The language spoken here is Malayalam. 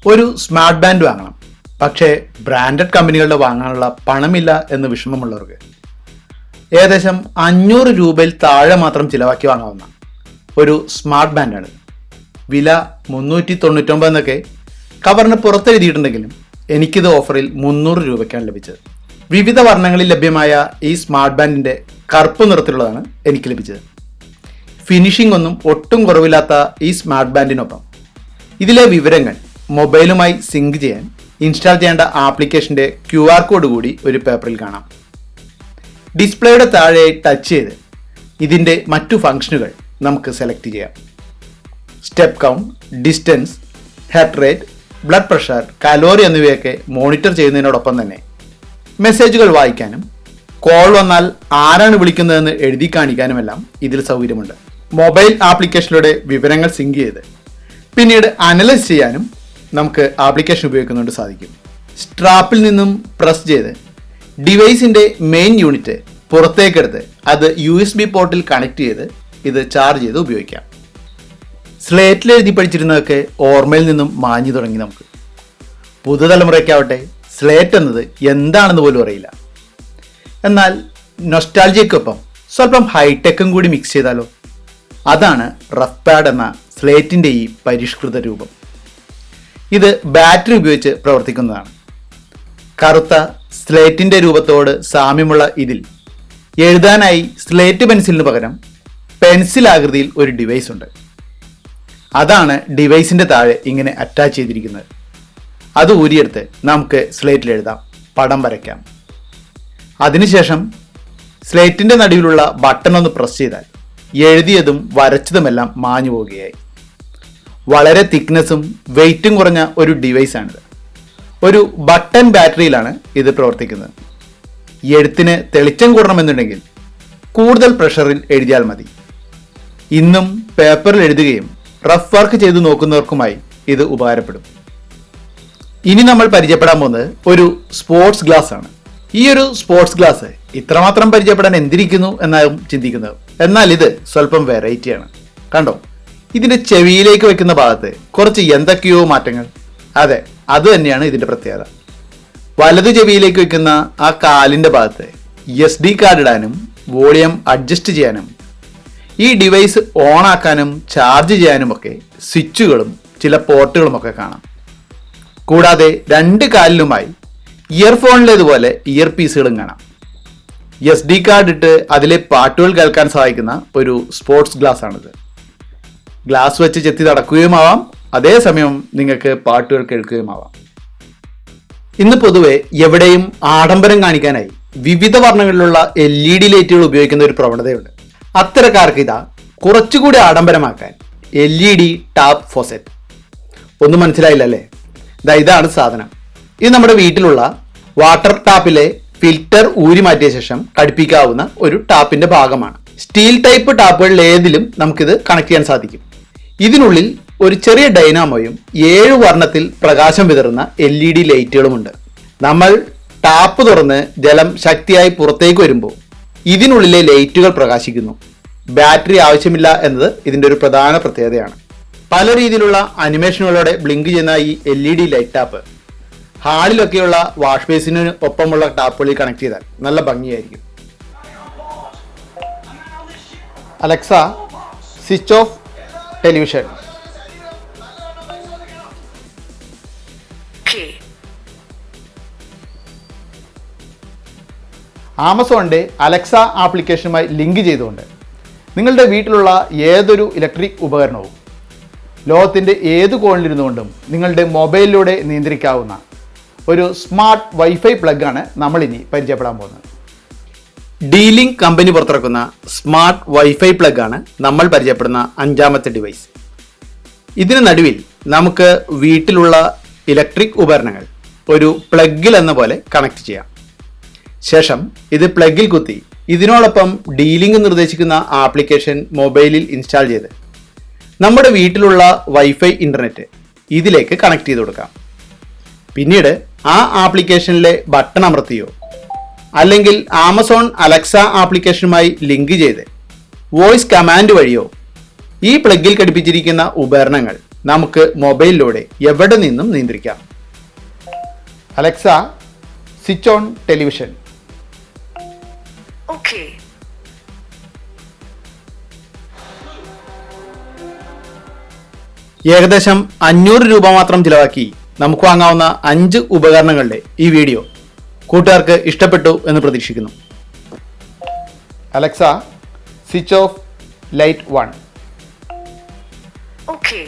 ഒരു സ്മാർട്ട് ബാൻഡ് വാങ്ങണം, പക്ഷേ ബ്രാൻഡഡ് കമ്പനികളുടെ വാങ്ങാനുള്ള പണമില്ല എന്ന് വിഷമമുള്ളവർക്ക് ഏകദേശം 500 രൂപയിൽ താഴെ മാത്രം ചിലവാക്കി വാങ്ങാവുന്ന ഒരു സ്മാർട്ട് ബാൻഡാണ്. വില 399 എന്നൊക്കെ കവറിന് പുറത്തെഴുതിയിട്ടുണ്ടെങ്കിലും എനിക്കിത് ഓഫറിൽ 300 രൂപയ്ക്കാണ് ലഭിച്ചത്. വിവിധ വർണ്ണങ്ങളിൽ ലഭ്യമായ ഈ സ്മാർട്ട് ബാൻഡിൻ്റെ കറുപ്പ് നിറത്തിലുള്ളതാണ് എനിക്ക് ലഭിച്ചത്. ഫിനിഷിംഗ് ഒന്നും ഒട്ടും കുറവില്ലാത്ത ഈ സ്മാർട്ട് ബാൻഡിനൊപ്പം ഇതിലെ വിവരങ്ങൾ മൊബൈലുമായി സിങ്ക് ചെയ്യാൻ ഇൻസ്റ്റാൾ ചെയ്യേണ്ട ആപ്ലിക്കേഷൻ്റെ QR കോഡ് കൂടി ഒരു പേപ്പറിൽ കാണാം. ഡിസ്പ്ലേയുടെ താഴെയായി ടച്ച് ചെയ്ത് ഇതിൻ്റെ മറ്റു ഫംഗ്ഷനുകൾ നമുക്ക് സെലക്ട് ചെയ്യാം. Step count, distance, heart rate, blood pressure, calorie എന്നിവയൊക്കെ മോണിറ്റർ ചെയ്യുന്നതിനോടൊപ്പം തന്നെ മെസ്സേജുകൾ വായിക്കാനും കോൾ വന്നാൽ ആരാണ് വിളിക്കുന്നതെന്ന് എഴുതി കാണിക്കാനുമെല്ലാം ഇതിൽ സൗകര്യമുണ്ട്. മൊബൈൽ ആപ്ലിക്കേഷനിലൂടെ വിവരങ്ങൾ സിങ്ക് ചെയ്ത് പിന്നീട് അനലൈസ് ചെയ്യാനും നമുക്ക് ആപ്ലിക്കേഷൻ ഉപയോഗിക്കുന്നുണ്ട് സാധിക്കും. സ്ട്രാപ്പിൽ നിന്നും പ്രസ് ചെയ്ത് ഡിവൈസിൻ്റെ മെയിൻ യൂണിറ്റ് പുറത്തേക്കെടുത്ത് അത് USB പോർട്ടിൽ കണക്ട് ചെയ്ത് ഇത് ചാർജ് ചെയ്ത് ഉപയോഗിക്കാം. സ്ലേറ്റിൽ എഴുതി പഠിച്ചിരുന്നതൊക്കെ ഓർമ്മയിൽ നിന്നും മാഞ്ഞു തുടങ്ങി. നമുക്ക് പുതുതലമുറയ്ക്കാവട്ടെ സ്ലേറ്റ് എന്നത് എന്താണെന്ന് പോലും അറിയില്ല. എന്നാൽ നൊസ്റ്റാൾജിയക്കൊപ്പം സ്വല്പം ഹൈടെക്കും കൂടി മിക്സ് ചെയ്താലോ? അതാണ് റഫ് പാഡ് എന്ന സ്ലേറ്റിൻ്റെ ഈ പരിഷ്കൃത രൂപം. ഇത് ബാറ്ററി ഉപയോഗിച്ച് പ്രവർത്തിക്കുന്നതാണ്. കറുത്ത സ്ലേറ്റിൻ്റെ രൂപത്തോട് സാമ്യമുള്ള ഇതിൽ എഴുതാനായി സ്ലേറ്റ് പെൻസിലിന് പകരം പെൻസിൽ ആകൃതിയിൽ ഒരു ഡിവൈസ് ഉണ്ട്. അതാണ് ഡിവൈസിൻ്റെ താഴെ ഇങ്ങനെ അറ്റാച്ച് ചെയ്തിരിക്കുന്നത്. അത് ഊരിയെടുത്ത് നമുക്ക് സ്ലേറ്റിൽ എഴുതാം, പടം വരയ്ക്കാം. അതിനുശേഷം സ്ലേറ്റിൻ്റെ നടുവിലുള്ള ബട്ടൺ ഒന്ന് പ്രസ് ചെയ്താൽ എഴുതിയതും വരച്ചതുമെല്ലാം മാഞ്ഞു പോവുകയായി. വളരെ തിക്നെസ്സും വെയിറ്റും കുറഞ്ഞ ഒരു ഡിവൈസാണിത്. ഒരു ബട്ടൺ ബാറ്ററിയിലാണ് ഇത് പ്രവർത്തിക്കുന്നത്. എഴുത്തിന് തെളിച്ചം കൂടണമെന്നുണ്ടെങ്കിൽ കൂടുതൽ പ്രഷറിൽ എഴുതിയാൽ മതി. ഇന്നും പേപ്പറിൽ എഴുതുകയും റഫ് വർക്ക് ചെയ്ത് നോക്കുന്നവർക്കുമായി ഇത് ഉപകാരപ്പെടും. ഇനി നമ്മൾ പരിചയപ്പെടാൻ പോകുന്നത് ഒരു സ്പോർട്സ് ഗ്ലാസ് ആണ്. ഈ ഒരു സ്പോർട്സ് ഗ്ലാസ് ഇത്രമാത്രം പരിചയപ്പെടാൻ എന്തിരിക്കുന്നു എന്നാവും ചിന്തിക്കുന്നത്. എന്നാൽ ഇത് സ്വല്പം വെറൈറ്റിയാണ്. കണ്ടോ, ഇതിൻ്റെ ചെവിയിലേക്ക് വെക്കുന്ന ഭാഗത്ത് കുറച്ച് എന്തൊക്കെയോ മാറ്റങ്ങൾ. അതെ, അത് തന്നെയാണ് ഇതിൻ്റെ പ്രത്യേകത. വലതു ചെവിയിലേക്ക് വെക്കുന്ന ആ കാലിൻ്റെ ഭാഗത്ത് SD കാർഡ് ഇടാനും വോളിയം അഡ്ജസ്റ്റ് ചെയ്യാനും ഈ ഡിവൈസ് ഓൺ ആക്കാനും ചാർജ് ചെയ്യാനുമൊക്കെ സ്വിച്ചുകളും ചില പോർട്ടുകളുമൊക്കെ കാണാം. കൂടാതെ 2 കാലിലുമായി ഇയർഫോണിലേതുപോലെ ഇയർ പീസുകളും കാണാം. SD കാർഡ് ഇട്ട് അതിലെ പാട്ടുകൾ കേൾക്കാൻ സഹായിക്കുന്ന ഒരു സ്പോർട്സ് ഗ്ലാസ് ആണിത്. ഗ്ലാസ് വെച്ച് ചെത്തി നടക്കുകയുമാവാം, അതേസമയം നിങ്ങൾക്ക് പാട്ടുകൾ കേൾക്കുകയുമാവാം. ഇന്ന് പൊതുവെ എവിടെയും ആഡംബരം കാണിക്കാനായി വിവിധ വർണ്ണങ്ങളിലുള്ള LED ലൈറ്റുകൾ ഉപയോഗിക്കുന്ന ഒരു പ്രവണതയുണ്ട്. അത്തരക്കാർക്ക് ഇതാ കുറച്ചുകൂടി ആഡംബരമാക്കാൻ LED ടാപ്പ് ഫോസെറ്റ്. ഒന്നും മനസ്സിലായില്ലല്ലേ? ഇതാണ് സാധനം. ഇത് നമ്മുടെ വീട്ടിലുള്ള വാട്ടർ ടാപ്പിലെ ഫിൽറ്റർ ഊരി മാറ്റിയ ശേഷം ഘടിപ്പിക്കാവുന്ന ഒരു ടാപ്പിന്റെ ഭാഗമാണ്. സ്റ്റീൽ ടൈപ്പ് ടാപ്പുകളിൽ ഏതിലും നമുക്കിത് കണക്ട് ചെയ്യാൻ സാധിക്കും. ഇതിനുള്ളിൽ ഒരു ചെറിയ ഡൈനാമോയും 7 വർണ്ണത്തിൽ പ്രകാശം വിതറുന്ന LED ലൈറ്റുകളുമുണ്ട്. നമ്മൾ ടാപ്പ് തുറന്ന് ജലം ശക്തിയായി പുറത്തേക്ക് വരുമ്പോൾ ഇതിനുള്ളിലെ ലൈറ്റുകൾ പ്രകാശിക്കുന്നു. ബാറ്ററി ആവശ്യമില്ല എന്നത് ഇതിൻ്റെ ഒരു പ്രധാന പ്രത്യേകതയാണ്. പല രീതിയിലുള്ള അനിമേഷനുകളോടെ ബ്ലിങ്ക് ചെയ്യുന്ന ഈ LED ലൈറ്റ് ടാപ്പ് ഹാളിലൊക്കെയുള്ള വാഷ് ബേസിന് ഒപ്പമുള്ള ടാപ്പുകളിൽ കണക്ട് ചെയ്താൽ നല്ല ഭംഗിയായിരിക്കും. Alexa, switch off television. ആമസോണിൻ്റെ അലക്സ ആപ്ലിക്കേഷനുമായി ലിങ്ക് ചെയ്തുകൊണ്ട് നിങ്ങളുടെ വീട്ടിലുള്ള ഏതൊരു ഇലക്ട്രിക് ഉപകരണവും ലോകത്തിൻ്റെ ഏത് കോണിലിരുന്നുകൊണ്ടും നിങ്ങളുടെ മൊബൈലിലൂടെ നിയന്ത്രിക്കാവുന്ന ഒരു സ്മാർട്ട് വൈഫൈ പ്ലഗാണ് നമ്മളിനി പരിചയപ്പെടാൻ പോകുന്നത്. D-Link കമ്പനി പുറത്തിറക്കുന്ന സ്മാർട്ട് വൈഫൈ പ്ലഗാണ് നമ്മൾ പരിചയപ്പെടുന്ന 5ാമത്തെ ഡിവൈസ്. ഇതിന് നടുവിൽ നമുക്ക് വീട്ടിലുള്ള ഇലക്ട്രിക് ഉപകരണങ്ങൾ ഒരു പ്ലഗിൽ എന്ന പോലെ കണക്ട് ചെയ്യാം. ശേഷം ഇത് പ്ലഗിൽ കുത്തി ഇതിനോടൊപ്പം D-Link നിർദ്ദേശിക്കുന്ന ആപ്ലിക്കേഷൻ മൊബൈലിൽ ഇൻസ്റ്റാൾ ചെയ്ത് നമ്മുടെ വീട്ടിലുള്ള വൈഫൈ ഇൻ്റർനെറ്റ് ഇതിലേക്ക് കണക്ട് ചെയ്ത് കൊടുക്കാം. പിന്നീട് ആ ആപ്ലിക്കേഷനിലെ ബട്ടൺ അമർത്തിയോ അല്ലെങ്കിൽ ആമസോൺ അലക്സ ആപ്ലിക്കേഷനുമായി ലിങ്ക് ചെയ്ത് വോയിസ് കമാൻഡ് വഴിയോ ഈ പ്ലഗിൽ ഘടിപ്പിച്ചിരിക്കുന്ന ഉപകരണങ്ങൾ നമുക്ക് മൊബൈലിലൂടെ എവിടെ നിന്നും നിയന്ത്രിക്കാം. Alexa, switch on television. Okay. ഏകദേശം 500 രൂപ മാത്രം ചിലവാക്കി നമുക്ക് വാങ്ങാവുന്ന 5 ഉപകരണങ്ങളുടെ ഈ വീഡിയോ കൂട്ടുകാർക്ക് ഇഷ്ടപ്പെട്ടു എന്ന് പ്രതീക്ഷിക്കുന്നു. Alexa, switch of light 1. Okay.